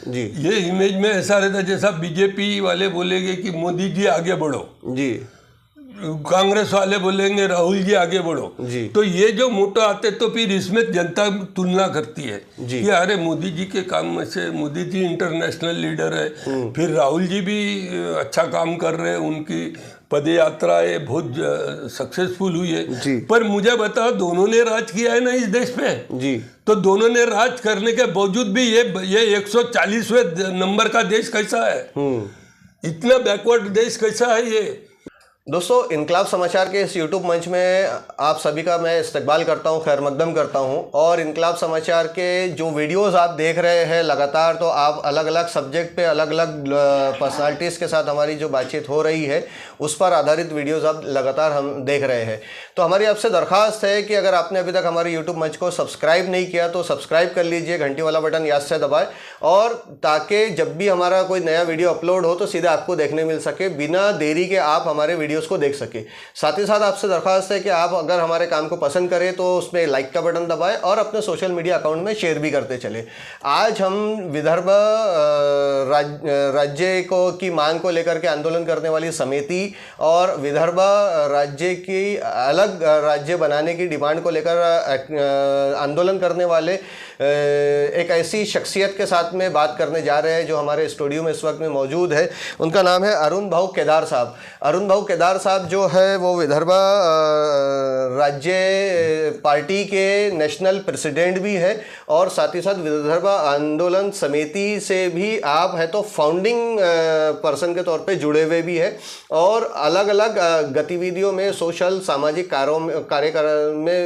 जी, ये इमेज में ऐसा रहता जैसा बीजेपी वाले बोलेंगे कि मोदी जी आगे बढ़ो जी, कांग्रेस वाले बोलेंगे राहुल जी आगे बढ़ो जी, तो ये जो मोटो आते तो फिर इसमें जनता तुलना करती है जी, कि अरे मोदी जी के काम में से मोदी जी इंटरनेशनल लीडर है फिर राहुल जी भी अच्छा काम कर रहे हैं उनकी पद यात्रा है बहुत सक्सेसफुल हुई है जी, पर मुझे बताओ दोनों ने राज किया है ना इस देश पे जी, तो दोनों ने राज करने के बावजूद भी ये 140वें नंबर का देश कैसा है इतना बैकवर्ड देश कैसा है ये। दोस्तों, इनकलाब समाचार के इस यूट्यूब मंच में आप सभी का मैं इस्तकबाल करता हूं, खैर मकदम करता हूं। और इनकलाब समाचार के जो वीडियोस आप देख रहे हैं लगातार, तो आप अलग अलग सब्जेक्ट पे अलग अलग पर्सनालिटीज़ के साथ हमारी जो बातचीत हो रही है उस पर आधारित वीडियोस आप लगातार हम देख रहे हैं। तो हमारी आपसे दरख्वास्त है कि अगर आपने अभी तक हमारे यूट्यूब मंच को सब्सक्राइब नहीं किया तो सब्सक्राइब कर लीजिए, घंटी वाला बटन याद से दबाएं, और ताकि जब भी हमारा कोई नया वीडियो अपलोड हो तो सीधे आपको देखने मिल सके, बिना देरी के आप हमारे वीडियोस को देख सके। साथ ही साथ आपसे दरख्वास्त है कि आप अगर हमारे काम को पसंद करें तो उसमें लाइक का बटन दबाएं और अपने सोशल मीडिया अकाउंट में शेयर भी करते चले। आज हम विदर्भ राज्य की मांग को लेकर के आंदोलन करने वाली समिति और विदर्भ राज्य की अलग राज्य बनाने की डिमांड को लेकर आंदोलन करने वाले एक ऐसी शख्सियत के साथ में बात करने जा रहे हैं जो हमारे स्टूडियो में इस वक्त में मौजूद है। उनका नाम है अरुण भाऊ केदार साहब। अरुण भाऊ केदार साहब जो है वो विदर्भ राज्य पार्टी के नेशनल प्रेसिडेंट भी है और साथ ही साथ विदर्भ आंदोलन समिति से भी आप है तो फाउंडिंग पर्सन के तौर पे जुड़े हुए भी है और अलग अलग गतिविधियों में सोशल सामाजिक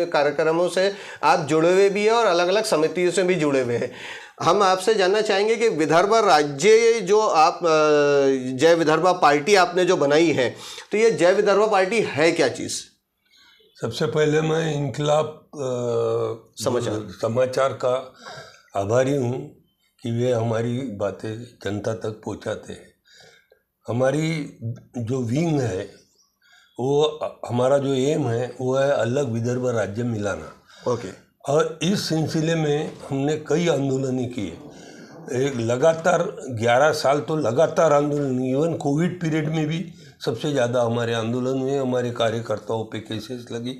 कार्यक्रमों से आप जुड़े हुए भी है और अलग अलग समितियों से भी जुड़े हुए हैं। हम आपसे जानना चाहेंगे कि विदर्भ राज्य जो आप जय विदर्भ पार्टी आपने जो बनाई है, तो ये जय विदर्भ पार्टी है क्या चीज़? सबसे पहले मैं इनकलाब समाचार का आभारी हूँ कि वे हमारी बातें जनता तक पहुँचाते हैं। हमारी जो विंग है वो हमारा जो एम है वो है अलग विदर्भ राज्य मिलाना। ओके। और इस सिलसिले में हमने कई आंदोलन किए, एक लगातार 11 साल तो लगातार आंदोलन, इवन कोविड पीरियड में भी सबसे ज़्यादा हमारे आंदोलन में हमारे कार्यकर्ताओं पे केसेस लगी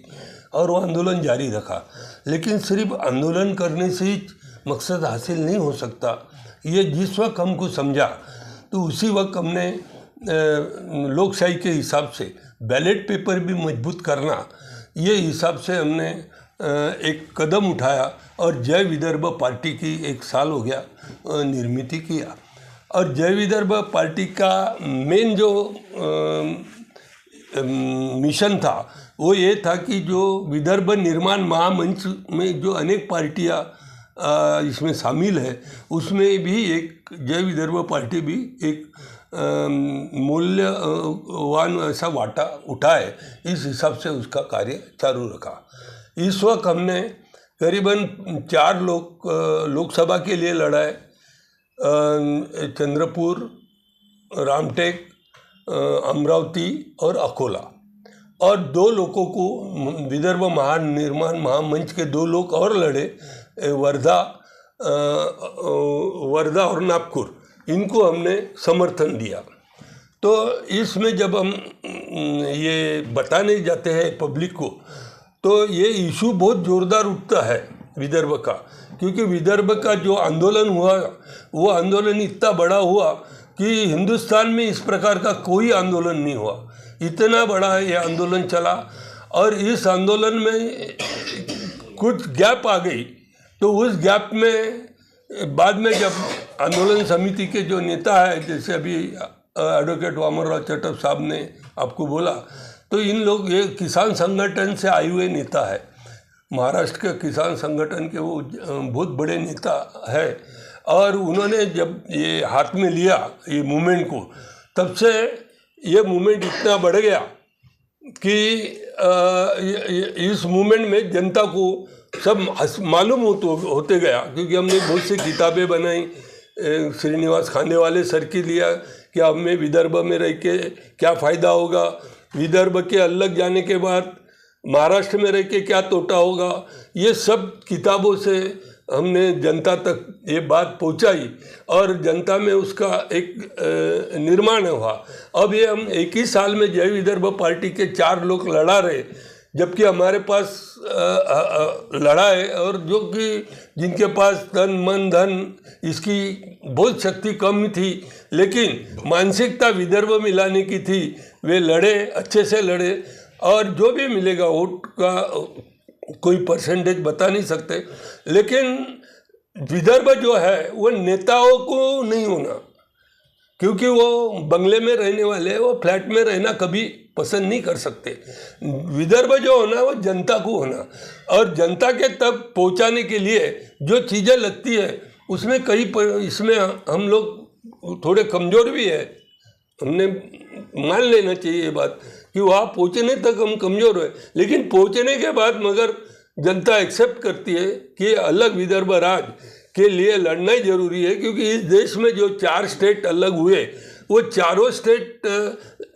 और वो आंदोलन जारी रखा। लेकिन सिर्फ आंदोलन करने से ही मकसद हासिल नहीं हो सकता, ये जिस वक्त हमको समझा तो उसी वक्त हमने लोकशाही के हिसाब से बैलेट पेपर भी मजबूत करना, ये हिसाब से हमने एक कदम उठाया और जय विदर्भ पार्टी की 1 साल हो गया निर्मित किया। और जय विदर्भ पार्टी का मेन जो मिशन था वो ये था कि जो विदर्भ निर्माण महामंच में जो अनेक पार्टियां इसमें शामिल है उसमें भी एक जय विदर्भ पार्टी भी एक मूल्यवान ऐसा वाटा उठाए, इस हिसाब से उसका कार्य चालू रखा। इस वक्त हमने करीबन 4 लोकसभा के लिए लड़ा है, चंद्रपुर, रामटेक, अमरावती और अकोला, और 2 लोगों को विदर्भ महानिर्माण महामंच के 2 लोग और लड़े, वर्धा और नागपुर, इनको हमने समर्थन दिया। तो इसमें जब हम ये बताने जाते हैं पब्लिक को तो ये इशू बहुत ज़ोरदार उठता है विदर्भ का, क्योंकि विदर्भ का जो आंदोलन हुआ वो आंदोलन इतना बड़ा हुआ कि हिंदुस्तान में इस प्रकार का कोई आंदोलन नहीं हुआ, इतना बड़ा ये आंदोलन चला। और इस आंदोलन में कुछ गैप आ गई, तो उस गैप में बाद में जब आंदोलन समिति के जो नेता है, जैसे अभी एडवोकेट वामनराव चटप साहब ने आपको बोला, तो इन लोग ये किसान संगठन से आए हुए नेता है, महाराष्ट्र के किसान संगठन के वो बहुत बड़े नेता है। और उन्होंने जब ये हाथ में लिया ये मूवमेंट को, तब से ये मूवमेंट इतना बढ़ गया कि इस मूवमेंट में जनता को सब मालूम होते गया, क्योंकि हमने बहुत सी किताबें बनाई, श्रीनिवास खांडेवाले सर की लिया कि हमें विदर्भ में रह के क्या फ़ायदा होगा, विदर्भ के अलग जाने के बाद महाराष्ट्र में रह के क्या तोटा होगा, ये सब किताबों से हमने जनता तक ये बात पहुंचाई और जनता में उसका एक निर्माण हुआ। अब ये हम एक ही साल में जय विदर्भ पार्टी के 4 लोग लड़ा रहे, जबकि हमारे पास लड़ा है और जो कि जिनके पास तन मन धन इसकी बहुत शक्ति कम थी, लेकिन मानसिकता विदर्भ में लाने की थी, वे लड़े, अच्छे से लड़े। और जो भी मिलेगा वोट का कोई परसेंटेज बता नहीं सकते, लेकिन विदर्भ जो है वो नेताओं को नहीं होना, क्योंकि वो बंगले में रहने वाले, वो फ्लैट में रहना कभी पसंद नहीं कर सकते। विदर्भ जो होना वो जनता को होना, और जनता के तक पहुंचाने के लिए जो चीज़ें लगती है उसमें इसमें हम लोग थोड़े कमज़ोर भी है। हमने मान लेना चाहिए ये बात कि वहाँ पहुँचने तक हम कमज़ोर है, लेकिन पहुँचने के बाद मगर जनता एक्सेप्ट करती है कि अलग विदर्भ राज्य के लिए लड़ना ही जरूरी है, क्योंकि इस देश में जो 4 स्टेट अलग हुए वो चारों स्टेट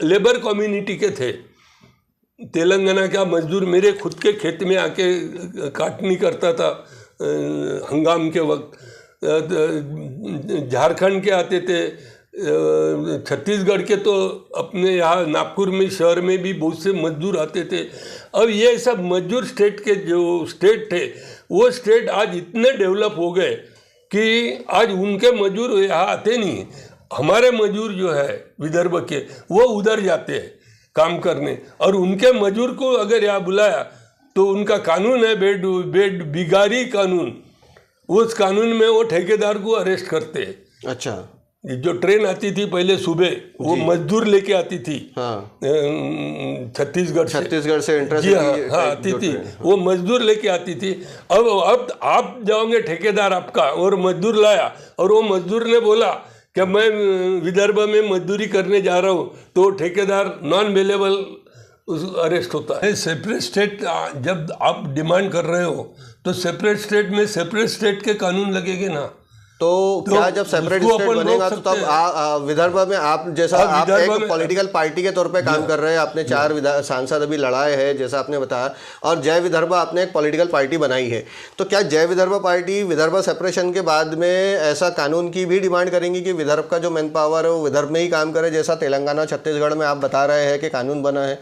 लेबर कम्युनिटी के थे। तेलंगाना का मजदूर मेरे खुद के खेत में आके काटनी करता था हंगाम के वक्त, झारखंड के आते थे, छत्तीसगढ़ के तो अपने यहाँ नागपुर में शहर में भी बहुत से मजदूर आते थे। अब ये सब मजदूर स्टेट के जो स्टेट थे वो स्टेट आज इतने डेवलप हो गए कि आज उनके मजदूर यहाँ आते नहीं। हमारे मजदूर जो है विदर्भ के वो उधर जाते हैं काम करने, और उनके मजदूर को अगर यहाँ बुलाया तो उनका कानून है बेड बिगारी कानून, उस कानून में वो ठेकेदार को अरेस्ट करते हैं। अच्छा, जो ट्रेन आती थी पहले सुबह वो मजदूर लेके आती थी, हाँ, छत्तीसगढ़ से इंटरसिटी, हाँ आती थी, वो मजदूर लेके आती थी। अब आप जाओगे ठेकेदार आपका और मजदूर लाया, और वो मजदूर ने बोला कि मैं विदर्भ में मजदूरी करने जा रहा हूँ, तो ठेकेदार नॉन अवेलेबल अरेस्ट होता है। सेपरेट स्टेट जब आप डिमांड कर रहे हो तो सेपरेट स्टेट में सेपरेट स्टेट के कानून लगेंगे ना। तो क्या जब सेपरेट स्टेट बनेगा तो तब विदर्भ में आप जैसा आप एक पॉलिटिकल पार्टी के तौर पे काम कर रहे हैं, आपने 4 सांसद अभी लड़ाए हैं जैसा आपने बताया, और जय विदर्भ आपने एक पॉलिटिकल पार्टी बनाई है, तो क्या जय विदर्भ पार्टी विदर्भ सेपरेशन के बाद में ऐसा कानून की भी डिमांड करेंगी कि विदर्भ का जो मैन पावर है वो विदर्भ में ही काम करे, जैसा तेलंगाना छत्तीसगढ़ में आप बता रहे हैं कि कानून बना है?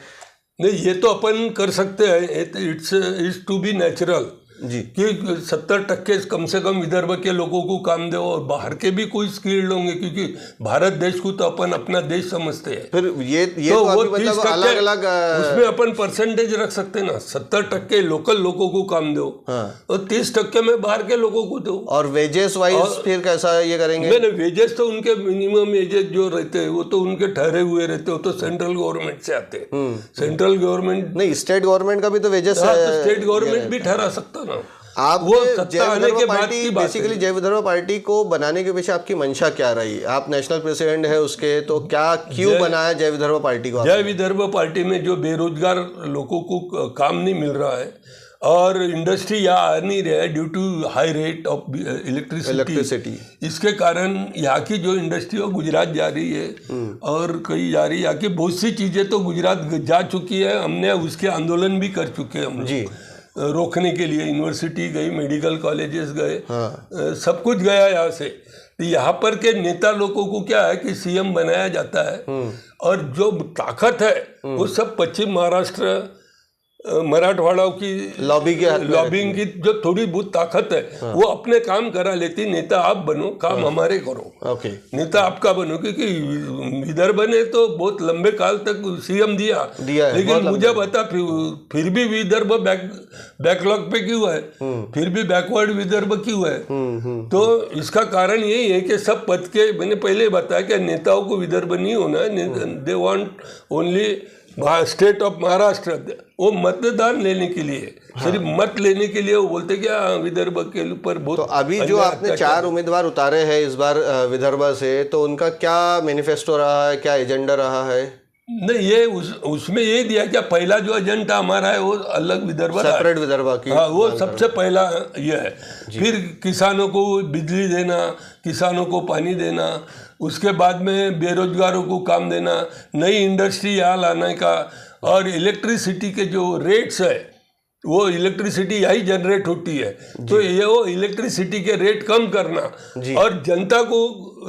नहीं, ये तो अपन कर सकते हैं, इट्स टू बी नेचुरल जी, कि 70% कम से कम विदर्भ के लोगों को काम दो, और बाहर के भी कोई स्किल्ड होंगे, क्योंकि भारत देश को तो अपन अपना देश समझते हैं। फिर ये तो वो मतलब अलग अलग उसमें अपन परसेंटेज रख सकते हैं ना, 70% लोकल लोगों को काम दो, हाँ, और 30% में बाहर के लोगों को दो। और वेजेस वाइज फिर कैसा ये करेंगे? मैंने वेजेस तो उनके मिनिमम वेजेस जो रहते हैं वो तो उनके ठहरे हुए रहते हो, तो सेंट्रल गवर्नमेंट से आते हैं। सेंट्रल गवर्नमेंट नहीं, स्टेट गवर्नमेंट का भी तो वेजेस है, तो स्टेट गवर्नमेंट भी ठहरा सकता ना। आप वो सत्ता आने के बाद की बात है। बेसिकली जय विदर्भ पार्टी को बनाने के पीछे आपकी मंशा क्या रही? आप नेशनल प्रेसिडेंट है उसके, तो क्यों बनाया जय विदर्भ पार्टी को? जय विदर्भ पार्टी में जो बेरोजगार लोगों को काम नहीं मिल रहा है और इंडस्ट्री यहाँ आ नहीं रहा है due to high rate of electricity, इसके कारण यहाँ की जो इंडस्ट्री है गुजरात जा रही है और कहीं जा रही है। यहाँ की बहुत सी चीज़ें तो गुजरात जा चुकी है, हमने उसके आंदोलन भी कर चुके हैं हम जी, रोकने के लिए। यूनिवर्सिटी गई, मेडिकल कॉलेजेस गए, हाँ, सब कुछ गया यहाँ से। तो यहाँ पर के नेता लोगों को क्या है कि सीएम बनाया जाता है, और जो ताकत है वो सब पश्चिम महाराष्ट्र मराठवाड़ा की लॉबिंग की जो थोड़ी बहुत ताकत है, हाँ, वो अपने काम करा लेती। नेता आप बनो, काम हाँ, हमारे करो, ओके, नेता आपका बनो, क्योंकि विदर्भ ने तो बहुत लंबे काल तक सीएम दिया लेकिन मुझे बता फिर भी विदर्भ बैकलॉग पे क्यों है, फिर भी बैकवर्ड विदर्भ क्यों है? तो इसका कारण यही है कि सब पद के, मैंने पहले बताया कि नेताओं को विदर्भ नहीं होना है, they want only state of Maharashtra. वो मतदान लेने के लिए, सिर्फ मत लेने के लिए वो बोलते क्या विदर्भ के ऊपर बहुत। तो अभी जो आपने 4 उम्मीदवार उतारे हैं इस बार विदर्भ से, तो उनका क्या मैनिफेस्टो रहा है, क्या एजेंडा रहा है? नहीं, ये उसमें ये दिया क्या, पहला जो एजेंडा हमारा है वो अलग विदर्भ, सेपरेट विदर्भ की, हाँ, वो सबसे पहला ये है। फिर किसानों को बिजली देना, किसानों को पानी देना, उसके बाद में बेरोजगारों को काम देना, नई इंडस्ट्री यहाँ लाने का, और इलेक्ट्रिसिटी के जो रेट्स है वो इलेक्ट्रिसिटी यही जनरेट होती है, तो ये वो इलेक्ट्रिसिटी के रेट कम करना और जनता को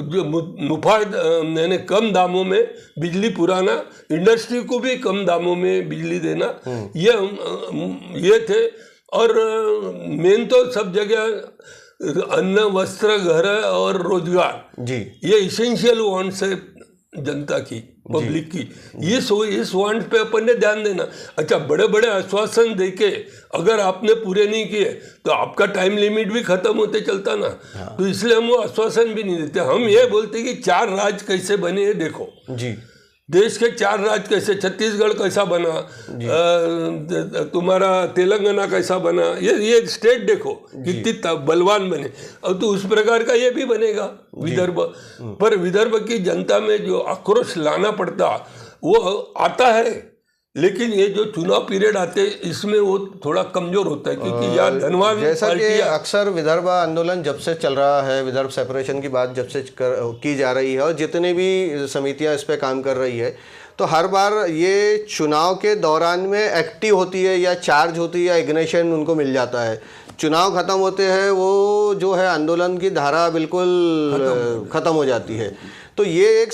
जो मुफा यानी कम दामों में बिजली पुराना, इंडस्ट्री को भी कम दामों में बिजली देना, ये थे। और मेन तो सब जगह अन्न, वस्त्र, घर और रोजगार, जी, ये इसेंशियल वांट्स है जनता की, पब्लिक की। इस वांट पे अपन ने ध्यान देना। अच्छा, बड़े बड़े आश्वासन देके अगर आपने पूरे नहीं किए तो आपका टाइम लिमिट भी खत्म होते चलता ना। तो इसलिए हम वो आश्वासन भी नहीं देते। हम ये बोलते कि 4 राज्य कैसे बने ये देखो जी, देश के 4 राज्य कैसे, छत्तीसगढ़ कैसा बना, तुम्हारा तेलंगाना कैसा बना, ये स्टेट देखो कितनी बलवान बने। अब तो उस प्रकार का ये भी बनेगा विदर्भ। पर विदर्भ की जनता में जो आक्रोश लाना पड़ता वो आता है, लेकिन ये जो चुनाव पीरियड आते इसमें वो थोड़ा कमजोर होता है, क्योंकि यार धनवान जैसा कि अक्सर विदर्भ आंदोलन जब से चल रहा है, विदर्भ सेपरेशन की बात जब से की जा रही है और जितनी भी समितियां इस पे काम कर रही है, तो हर बार ये चुनाव के दौरान में एक्टिव होती है या चार्ज होती है या इग्निशन उनको मिल जाता है। चुनाव खत्म होते हैं वो जो है आंदोलन की धारा बिल्कुल खत्म हो जाती है। तो ये एक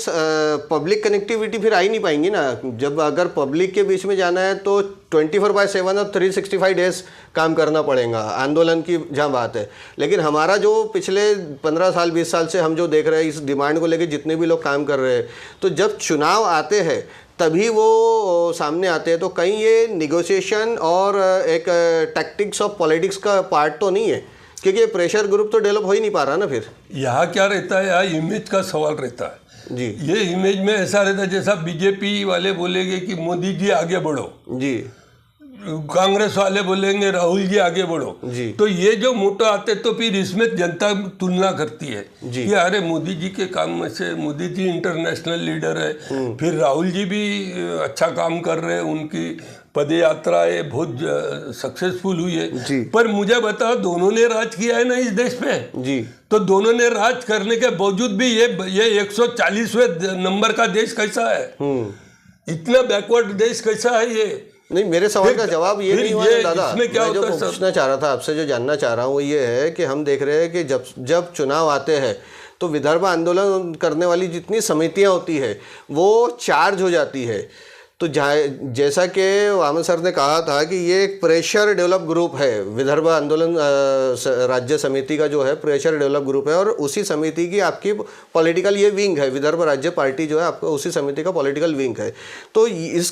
पब्लिक कनेक्टिविटी फिर आ ही नहीं पाएंगी ना। जब अगर पब्लिक के बीच में जाना है तो 24/7 और 365 डेज काम करना पड़ेगा आंदोलन की जहाँ बात है। लेकिन हमारा जो पिछले 15 साल 20 साल से हम जो देख रहे हैं इस डिमांड को लेकर जितने भी लोग काम कर रहे हैं, तो जब चुनाव आते हैं तभी वो सामने आते हैं। तो कहीं ये निगोशिएशन और एक टैक्टिक्स ऑफ पॉलिटिक्स का पार्ट तो नहीं है, क्योंकि ये प्रेशर ग्रुप तो डेवलप हो ही नहीं पा रहा ना। फिर यहाँ क्या रहता है, यहाँ इमेज का सवाल रहता है जी। ये इमेज में ऐसा रहता है जैसा बीजेपी वाले बोलेंगे कि मोदी जी आगे बढ़ो जी, कांग्रेस वाले बोलेंगे राहुल जी आगे बढ़ो जी। तो ये जो मोटो आते तो फिर इसमें जनता तुलना करती है जी कि अरे मोदी जी के काम में से, मोदी जी इंटरनेशनल लीडर है, फिर राहुल जी भी अच्छा काम कर रहे हैं, उनकी पद यात्रा है बहुत सक्सेसफुल हुई है। पर मुझे बताओ, दोनों ने राज किया है ना इस देश पे जी। तो दोनों ने राज करने के बावजूद भी ये 140वें नंबर का देश कैसा है, इतना बैकवर्ड देश कैसा है ये? नहीं, मेरे सवाल का जवाब ये नहीं हुआ दादा। मैं जो पूछना चाह रहा था आपसे, जो जानना चाह रहा हूँ वो ये है कि हम देख रहे हैं कि जब चुनाव आते हैं तो विदर्भ आंदोलन करने वाली जितनी समितियाँ होती है वो चार्ज हो जाती है। तो जैसा कि वामन सर ने कहा था कि ये एक प्रेशर डेवलप ग्रुप है, विदर्भ आंदोलन राज्य समिति का जो है प्रेशर डेवलप ग्रुप है, और उसी समिति की आपकी पॉलिटिकल ये विंग है, विदर्भ राज्य पार्टी जो है आपका उसी समिति का पॉलिटिकल विंग है। तो इस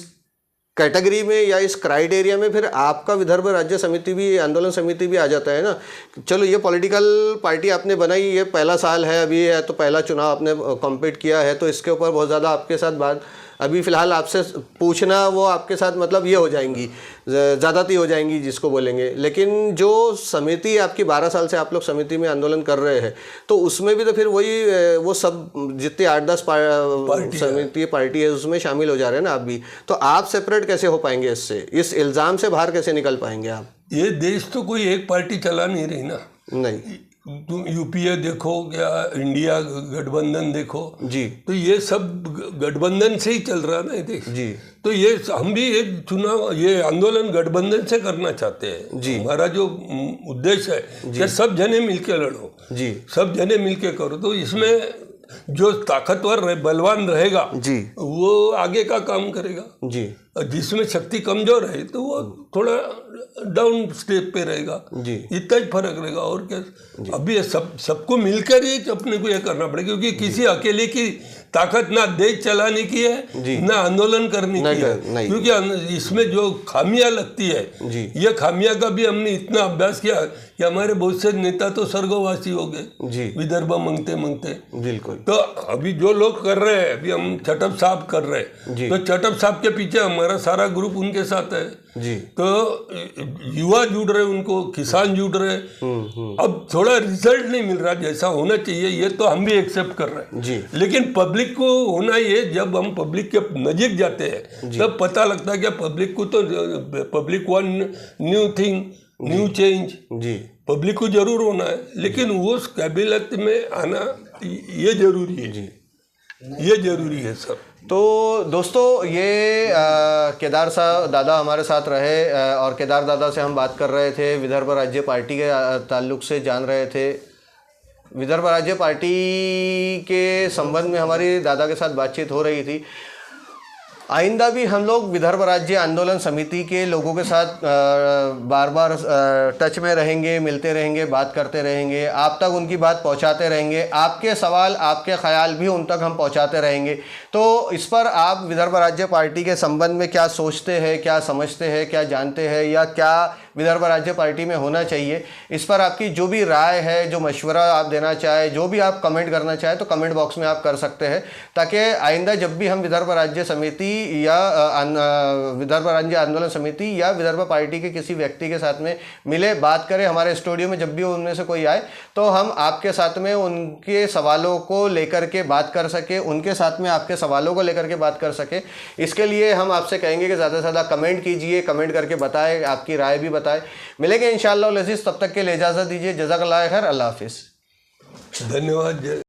कैटेगरी में या इस क्राइटेरिया में फिर आपका विदर्भ राज्य समिति भी, आंदोलन समिति भी आ जाता है ना। चलो, ये पॉलिटिकल पार्टी आपने बनाई, ये पहला साल है अभी है, तो पहला चुनाव आपने कॉम्पीट किया है, तो इसके ऊपर बहुत ज़्यादा आपके साथ बात अभी फ़िलहाल आपसे पूछना वो आपके साथ मतलब ये हो जाएंगी, ज़्यादती हो जाएंगी जिसको बोलेंगे। लेकिन जो समिति आपकी 12 साल से आप लोग समिति में आंदोलन कर रहे हैं, तो उसमें भी तो फिर वही वो सब जितने 8-10 समिति पार्टी है उसमें शामिल हो जा रहे हैं ना आप भी। तो आप सेपरेट कैसे हो पाएंगे इससे, इस इल्ज़ाम से बाहर कैसे निकल पाएंगे आप? ये देश तो कोई एक पार्टी चला नहीं रही ना। नहीं, तुम यूपीए देखो या इंडिया गठबंधन देखो जी, तो ये सब गठबंधन से ही चल रहा ना ये देश जी। तो ये हम भी एक चुनाव, ये आंदोलन गठबंधन से करना चाहते हैं जी। हमारा जो उद्देश्य है कि सब जने मिलके लड़ो जी, सब जने मिलके करो। तो इसमें जो ताकतवर बलवान रहेगा जी वो आगे का काम करेगा जी, जिसमें शक्ति कमजोर है तो वो थोड़ा डाउन स्टेप पे रहेगा जी। इतना ही फर्क रहेगा और क्या। अभी सबको मिलकर ही अपने को ये करना पड़ेगा, क्योंकि किसी अकेले की ताकत ना देश चलाने की है ना आंदोलन करने की है, क्योंकि इसमें जो खामियां लगती है ये खामियां का भी हमने इतना अभ्यास किया कि हमारे बहुत से नेता तो स्वर्गवासी हो गए विदर्भ मांगते मांगते। बिल्कुल। तो अभी जो लोग कर रहे हैं, अभी हम चटप साहब कर रहे हैं, तो चटप साहब के पीछे हमारा सारा ग्रुप उनके साथ है जी। तो युवा जुड़ रहे, उनको किसान जुड़ रहे। अब थोड़ा रिजल्ट नहीं मिल रहा जैसा होना चाहिए, ये तो हम भी एक्सेप्ट कर रहे हैं जी। लेकिन पब्लिक को होना ये, जब हम पब्लिक के नजीक जाते हैं तब पता लगता है कि पब्लिक को तो public one new thing, new change जी, पब्लिक को जरूर होना है, लेकिन वो कैबिनेट में आना ये जरूरी है जी। ये जरूरी है सर। तो दोस्तों ये केदार साहब दादा हमारे साथ रहे और केदार दादा से हम बात कर रहे थे, विदर्भ राज्य पार्टी के ताल्लुक से जान रहे थे। विदर्भ राज्य पार्टी के संबंध में हमारी दादा के साथ बातचीत हो रही थी। आइंदा भी हम लोग विदर्भ राज्य आंदोलन समिति के लोगों के साथ बार बार टच में रहेंगे, मिलते रहेंगे, बात करते रहेंगे, आप तक उनकी बात पहुंचाते रहेंगे, आपके सवाल आपके ख्याल भी उन तक हम पहुंचाते रहेंगे। तो इस पर आप विदर्भ राज्य पार्टी के संबंध में क्या सोचते हैं, क्या समझते हैं, क्या जानते हैं, या क्या विदर्भ राज्य पार्टी में होना चाहिए, इस पर आपकी जो भी राय है, जो मशवरा आप देना चाहे, जो भी आप कमेंट करना चाहे तो कमेंट बॉक्स में आप कर सकते हैं, ताकि आइंदा जब भी हम विदर्भ राज्य समिति या विदर्भ राज्य आंदोलन समिति या विदर्भ पार्टी के किसी व्यक्ति के साथ में मिले, बात करें, हमारे स्टूडियो में जब भी उनमें से कोई आए तो हम आपके साथ में उनके सवालों को लेकर के बात कर सके, उनके साथ में आपके सवालों को लेकर के बात कर सके। इसके लिए हम आपसे कहेंगे कि ज़्यादा से ज़्यादा कमेंट कीजिए, कमेंट करके बताएं, आपकी राय भी बताएं। मिलेंगे इंशाअल्लाह अज़ीज़, तब तक के लिए इजाज़त दीजिए। जज़ाकल्लाह खैर, अल्लाह हाफिज़, धन्यवाद।